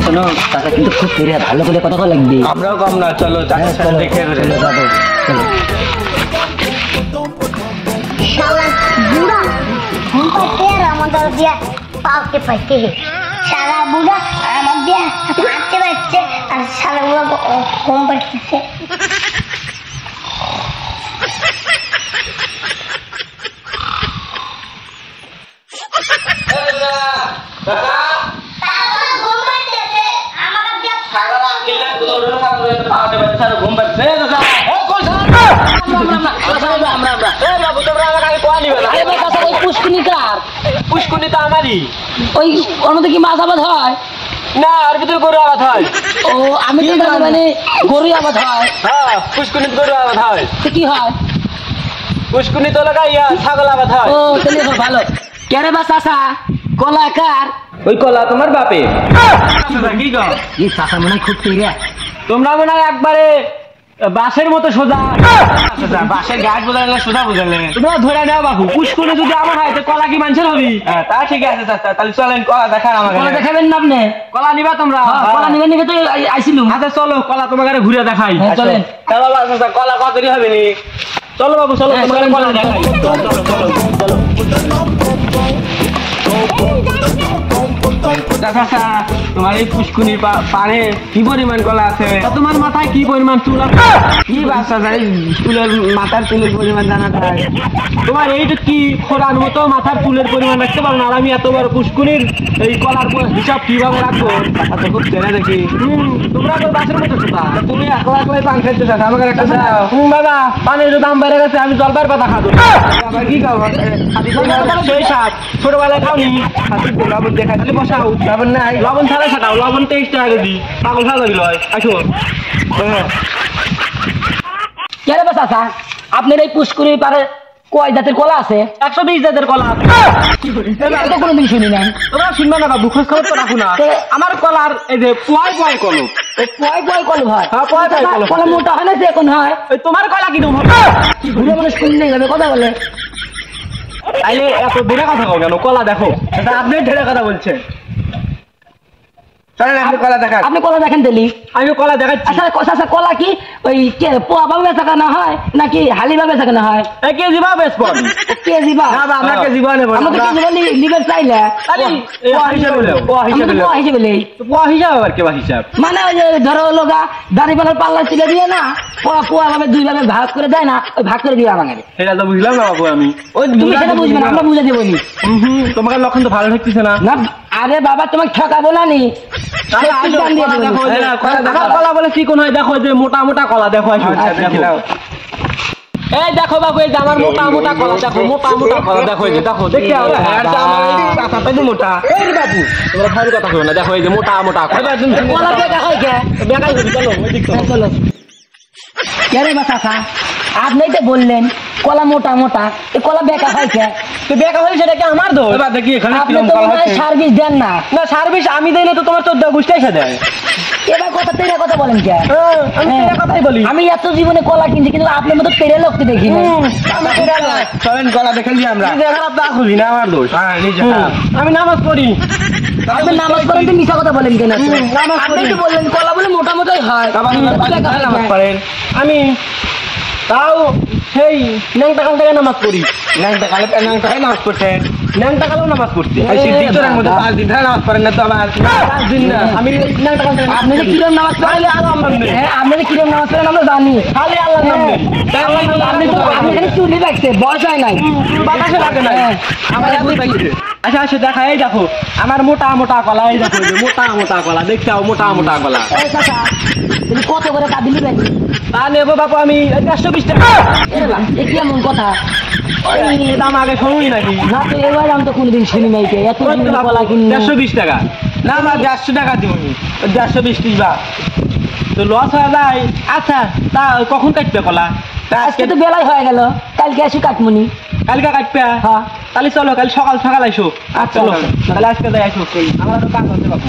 শোনো তাকে কিন্তু খুব ফিরে ভালো করে কথা লাগবে। আমরাও কম না, চলো চাচার সাথে দেখে চলো যাবো চলো। শালা বুড়া ঘুম পাচ্ছে আর আমাদের দিয়া পাওকে পাইতে শালা বুড়া আমার দিয়া হাঁটতে পারছে আর শালা বুড়া ঘুম পাচ্ছে। পুষ্কুনি তো আমারই। ওই ওর মধ্যে কি মাছ আবাদ হয়? না, আর ভিতরে গরু আবাদ হয়। ও আমি তো জানি মানে গরু আবাদ হয়। হ্যাঁ, পুষ্কুনি গরু আবাদ হয়। তো কি হয়? পুষ্কুনি তো লাগাইয়া ছাগল আবাদ হয়। ও তাহলে তো ভালো। কেরে বা চাচা কলা কার? ওই কলা তোমার বাপে। কি গো এই চাচা মনে হয় খুব ফিরে। তোমরা মনে হয় একবারে বাসের মতো সোজা। বাসের গাছ বোঝালে সোজা বোঝালে তোমরা ধরে নাও বাবু। পুষ্কুনি যদি আমার হয় তো কলা কি মানুষের হবি? তা ঠিক আছে চাচা, তাহলে চলেন কলা দেখান আমাকে। কলা দেখাবেন না আপনি? কলা নিবা তোমরা? কলা নিবে তো আইছিলুম। আচ্ছা চলো কলা তোমাকে ঘুরে দেখাই। চলেন। চলো চাচা, কলা কতরি হবে নি? চলো বাবু চলো, তোমাকে কলা দেখাই। তোমার এই পুষ্কুনির পাড়ে কি পরিমাণ কলা আছে? তোমার মাথায় কি পরিমাণ চুল আছে? কি বাচ্চা যায় চুলের মাথার চুলের পরিমাণ জানা যায়? তোমার এইটা কি খোরার মতো মাথার চুলের পরিমাণ রাখতে পারো না? আর আমি এত বড় পুষ্কুনির এই কলার হিসাব কিভাবে রাখবো? আচ্ছা খুব জেনে দেখি। তোমরা তো বাসের মতো ছোটা, তুমি একলা একলাই পান খাইতে চাও, আমাকে একটা বাবা পানের যে দাম বেড়ে গেছে, আমি জলপাইয়ের পাতা খাবো। আবার কি খাবো? সেই সাত ছোটবেলায় খাওনি। লবণ দেখা দিলে বসাও, লবণ নাই, লবণ ছাড়া খাটাও, লবণ 23 টাকা কেজি। পাগল খাওয়া দিল আসো। কেরে বা চাচা আপনার এই পুষ্কুনির পারে কয় জাতের কলা আছে? 120 জাতের কলা আছে। তো কোনোদিন শুনি নাই। তোমরা শুনবে না বাবু, খোঁজ খবর তো রাখো না। আমার কলার এই যে পয় পয় কলম। পয় কলম হয়? হ্যাঁ, পয় পয় কলম। কলা মোটা হয় না যে এখন হয়? ওই তোমার কলা কিরকম হবে? বুড়ো মানুষ শুনলেই যাবে কথা বলে। তাইলে এত দূরে কথা কও কেন? কলা দেখো। আপনি ঢেরে কথা বলছেন। চলেন আপনি কলা দেখান। আপনি কলা দেখেন দিলি? আমি কলা দেখাচ্ছি। আচ্ছা কলা কি ওই পোয়া ভাবে বেচা কেনা হয় নাকি হালি ভাবে বেচা কেনা হয়? কেজি বা বেচবন? কেজি বা? না আমরা কেজি বা নেব। আমরা কেজি বা নিবেন চাইলে পোয়া হিসাবে নেব। পোয়া হিসাবে নেব। পোয়া হিসেবে নেই। পোয়া হিসাব আর কেবা হিসাব? মানে ওই যে ধরো লোগা দাঁড়িপাল্লার পাল্লা তুলে দিয়ে না পোয়া ভাবে দুই ভাবে ভাগ করে দেয় না, ওই ভাগ করে দিয়ে আমাকে। সেটা তো বুঝলাম না বাবু আমি। ওই তুমি সেটা বুঝবে না, আমরা বুঝে দেবো নি। তোমাকে লক্ষণ তো ভালো ঠেকতেছে না। না আরে বাবা তোমাকে ঠকাবো না নি। কলা বলে চিকন হয়, দেখো যে মোটা মোটা কলা দেখো। এই দেখো বাবু, এই যে আমার মোটা মোটা কলা দেখো, মোটা মোটা কলা দেখো, এই যে দেখো দেখে মোটা। এই বাবু তোমরা ভালো কথা কইও না, দেখো এই যে মোটা মোটা কলা বেকা হয় কে? বেকাই চলো চলো। কেরে বা চাচা আপনি তো বললেন কলা মোটা মোটা, এই কলা বেকা হয় কে? তো বেকা হলে সেটা কি আমার দোষ? দেখি এখানে আপনি তো সার্ভিস দেন না। না সার্ভিস আমি দেই না তো তোমার 14 গোষ্ঠী এসে দেয়। এবার তেরা কথা বলেন কে? আমি তেরা কথাই বলি। আমি এত জীবনে কলা কিনছি কিন্তু আপনার মতো তেরে লোককে দেখি না। চলেন কলা দেখে নিই আমরা। নিজে খারাপ না খুবই না আমার দোষ। আমি নামাজ পড়ি। আপনি নামাজ পড়েন তো মিছা কথা বলেন কেন? আপনি তো বললেন কলা বলে মোটামুটি হয়। নামাজ পড়েন? আমি তাও সেই ন্যাংটা কাল থেকে নামাজ পড়ি। ন্যাংটা কালে নামাজ পড়ছে, ন্যাংটা কালেও নামাজ পড়ছে। মধ্যে 5 দিন ধরে নামাজ পড়েন না তো আমার 5 দিন না। আমি ন্যাংটা কাল থেকে আপনি কিরম নামাজ পড়েন? হ্যাঁ আপনি কিরম নামাজ পড়েন আমরা জানি। খালি আল্লাহর নাম নেই। আপনি এখানে চুলি রাখছে, বয়স হয় নাই, বাতাসে লাগে না। আমার আচ্ছা আচ্ছা দেখা, এই দেখো আমার মোটা মোটা কলা, এই দেখো মোটা মোটা কলা দেখছাও, মোটা মোটা কলা। তুমি কত করে তা দিলি ভাই? তা নেবো বাপু আমি 120 টাকা। এ কি এমন কথা? দাম আগে শুনুই নাকি? না তো এবার আমি তো কোনদিন শুনি নাই। এত কলা কিনি 120 টাকা না, আমার 150 টাকা দিব। 120 দিবা তো লস হয়ে যায়। আচ্ছা তা কখন কাটবে কলা? আজকে তো বেলায় হয়ে গেল, কালকে আসি কাটমুনি। কালকে কাটবে? হ্যাঁ তাহলে চলো কাল সকাল সকাল আইসো। চলো তাহলে আজকে যাই, আইসো। আমার কাজ আছে বাবু।